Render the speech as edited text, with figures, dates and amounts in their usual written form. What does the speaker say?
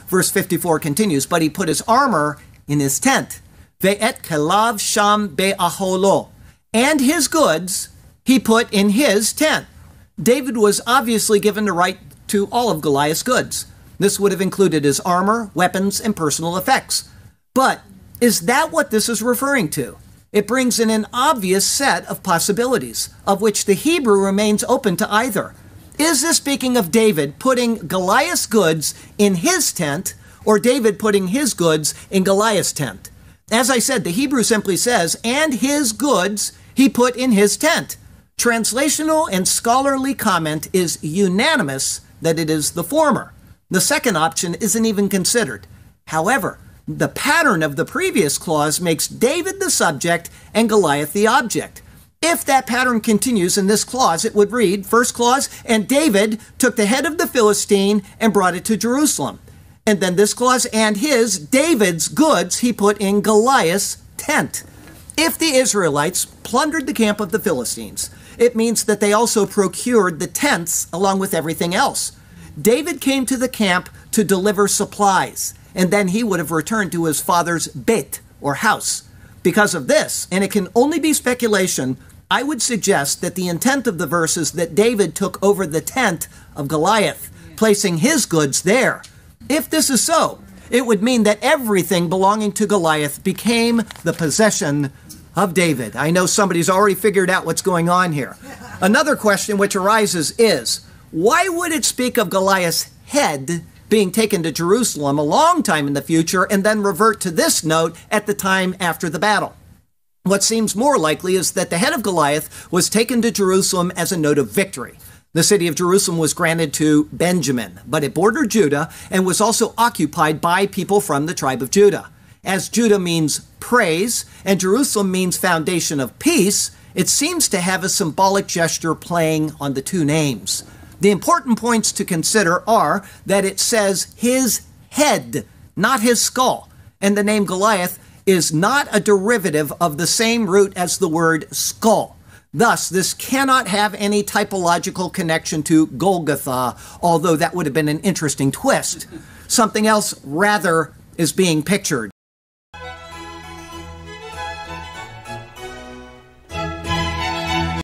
verse 54 continues, but he put his armor in his tent. Ve'et kelav sham be'aholo. And his goods he put in his tent. David was obviously given the right to all of Goliath's goods. This would have included his armor, weapons, and personal effects. But is that what this is referring to? It brings in an obvious set of possibilities, of which the Hebrew remains open to either. Is this speaking of David putting Goliath's goods in his tent, or David putting his goods in Goliath's tent? As I said, the Hebrew simply says, and his goods he put in his tent. Translational and scholarly comment is unanimous that it is the former. The second option isn't even considered. However, the pattern of the previous clause makes David the subject and Goliath the object. If that pattern continues in this clause, it would read, first clause, and David took the head of the Philistine and brought it to Jerusalem. And then this clause, and his, David's goods, he put in Goliath's tent. If the Israelites plundered the camp of the Philistines, it means that they also procured the tents along with everything else. David came to the camp to deliver supplies, and then he would have returned to his father's beit, or house. Because of this, and it can only be speculation, I would suggest that the intent of the verse is that David took over the tent of Goliath, placing his goods there. If this is so, it would mean that everything belonging to Goliath became the possession of David. I know somebody's already figured out what's going on here. Another question which arises is, why would it speak of Goliath's head being taken to Jerusalem a long time in the future and then revert to this note at the time after the battle? What seems more likely is that the head of Goliath was taken to Jerusalem as a note of victory. The city of Jerusalem was granted to Benjamin, but it bordered Judah and was also occupied by people from the tribe of Judah. As Judah means praise and Jerusalem means foundation of peace, it seems to have a symbolic gesture playing on the two names. The important points to consider are that it says his head, not his skull, and the name Goliath is not a derivative of the same root as the word skull. Thus, this cannot have any typological connection to Golgotha, although that would have been an interesting twist. Something else rather is being pictured.